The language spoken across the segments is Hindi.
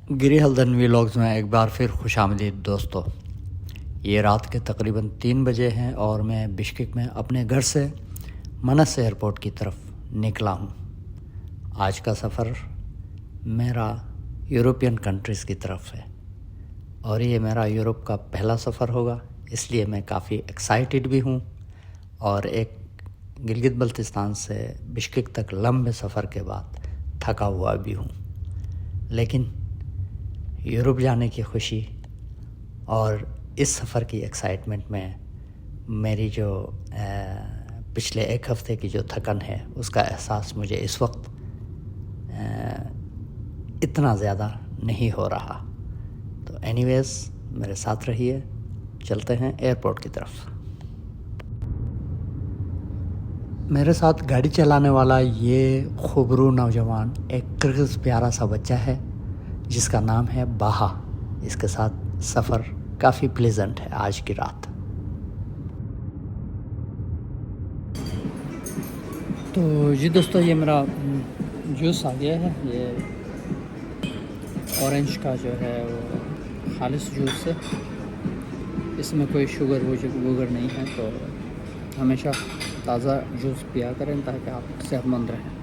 गिरी हल्दन व्लॉग्स में एक बार फिर खुशामदीद दोस्तों। ये रात के तकरीबन 3 बजे हैं और मैं बिश्केक में अपने घर से मनस एयरपोर्ट की तरफ निकला हूँ। आज का सफ़र मेरा यूरोपियन कंट्रीज़ की तरफ है और ये मेरा यूरोप का पहला सफ़र होगा, इसलिए मैं काफ़ी एक्साइटेड भी हूँ और एक गिलगित बल्तिस्तान से बिश्केक तक लंबे सफ़र के बाद थका हुआ भी हूँ। लेकिन यूरोप जाने की खुशी और इस सफ़र की एक्साइटमेंट में मेरी जो पिछले एक हफ़्ते की जो थकन है उसका एहसास मुझे इस वक्त इतना ज़्यादा नहीं हो रहा। तो एनीवेज़ मेरे साथ रहिए, चलते हैं एयरपोर्ट की तरफ। मेरे साथ गाड़ी चलाने वाला ये खूबरू नौजवान एक किर्गिज़ प्यारा सा बच्चा है जिसका नाम है बाहा। इसके साथ सफ़र काफ़ी प्लेजेंट है आज की रात। तो जी दोस्तों, ये मेरा जूस आ गया है। ये ऑरेंज का जो है वो खालिस जूस है, इसमें कोई शुगर वुगर नहीं है। तो हमेशा ताज़ा जूस पिया करें ताकि आप सेहतमंद रहें।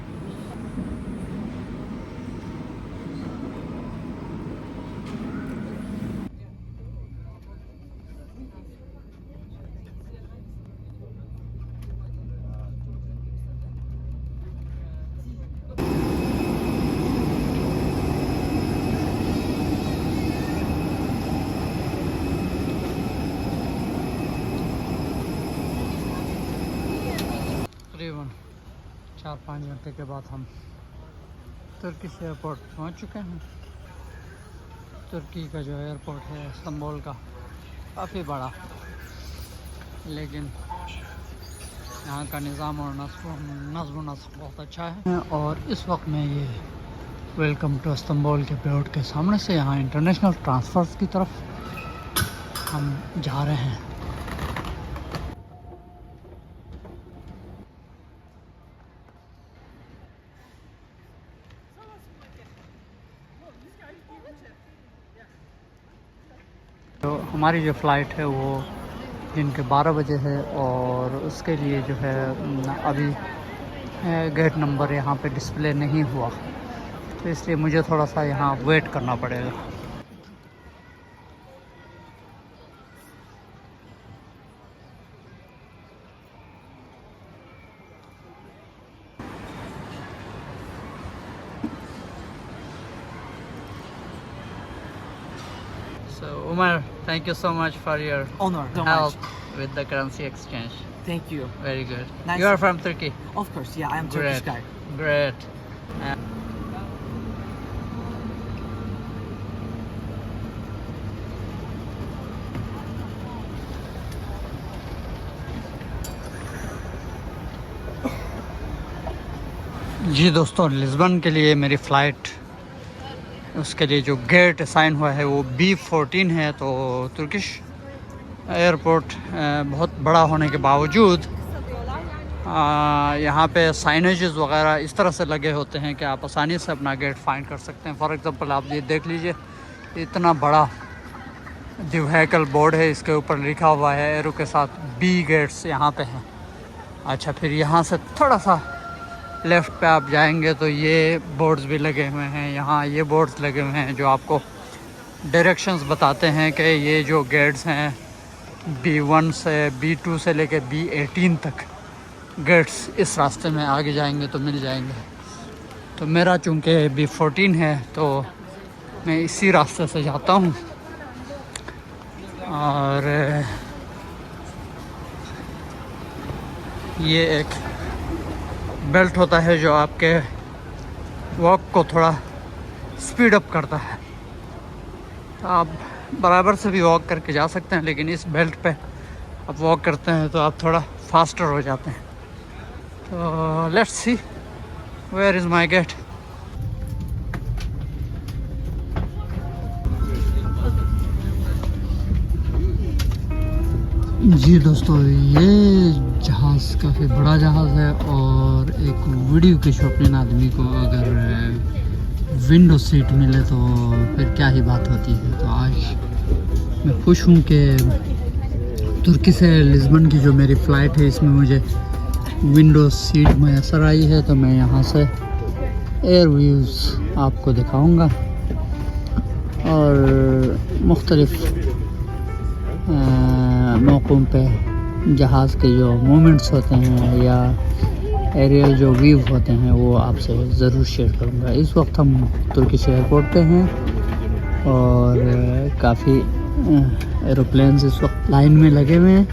तकरीबन 4-5 घंटे के बाद हम तुर्किश एयरपोर्ट पहुंच चुके हैं। तुर्की का जो एयरपोर्ट है इस्तांबुल का काफ़ी बड़ा, लेकिन यहाँ का निज़ाम और नज़्म नस्क बहुत अच्छा है। और इस वक्त मैं ये वेलकम टू इस्तांबुल के बोर्ड के सामने से यहाँ इंटरनेशनल ट्रांसफ़र्स की तरफ हम जा रहे हैं। तो हमारी जो फ़्लाइट है वो दिन के 12 बजे है और उसके लिए जो है अभी गेट नंबर यहाँ पे डिस्प्ले नहीं हुआ, तो इसलिए मुझे थोड़ा सा यहाँ वेट करना पड़ेगा। So Umar, thank you so much for your honor so help much. with the currency exchange. Thank you. Very good. Nice. You are from Turkey? Of course, yeah, I am Turkish guy. Great. जी दोस्तों, लिस्बन के लिए मेरी फ़्लाइट, उसके लिए जो गेट असाइन हुआ है वो B14 है। तो तुर्किश एयरपोर्ट बहुत बड़ा होने के बावजूद यहाँ पे साइनेजेस वगैरह इस तरह से लगे होते हैं कि आप आसानी से अपना गेट फाइंड कर सकते हैं। फॉर एग्ज़ाम्पल आप ये देख लीजिए, इतना बड़ा जो व्हीकल बोर्ड है इसके ऊपर लिखा हुआ है एरो के साथ B गेट्स यहाँ पे हैं। अच्छा, फिर यहाँ से थोड़ा सा लेफ़्ट पे आप जाएंगे तो ये बोर्ड्स भी लगे हुए हैं। यहाँ ये बोर्ड्स लगे हुए हैं जो आपको डायरेक्शंस बताते हैं कि ये जो गेट्स हैं B1 से B2 से लेके B18 तक गेट्स इस रास्ते में आगे जाएंगे तो मिल जाएंगे। तो मेरा चूँकि B14 है तो मैं इसी रास्ते से जाता हूँ। और ये एक बेल्ट होता है जो आपके वॉक को थोड़ा स्पीड अप करता है। तो आप बराबर से भी वॉक करके जा सकते हैं, लेकिन इस बेल्ट पे आप वॉक करते हैं तो आप थोड़ा फास्टर हो जाते हैं। तो let's see where is my gate. जी दोस्तों, ये जहाज़ काफ़ी बड़ा जहाज़ है और एक वीडियो के शौकीन आदमी को अगर विंडो सीट मिले तो फिर क्या ही बात होती है। तो आज मैं खुश हूँ कि तुर्की से लिस्बन की जो मेरी फ़्लाइट है इसमें मुझे विंडो सीट मैसर आई है। तो मैं यहाँ से एयर व्यूज़ आपको दिखाऊंगा और मुख्तलिफ़ मौक़ों पे जहाज़ के जो मोमेंट्स होते हैं या एरियल जो व्यू होते हैं वो आपसे ज़रूर शेयर करूंगा। इस वक्त हम तुर्किश एयरपोर्ट पे हैं और काफ़ी एरोप्लेन्स इस वक्त लाइन में लगे हुए हैं।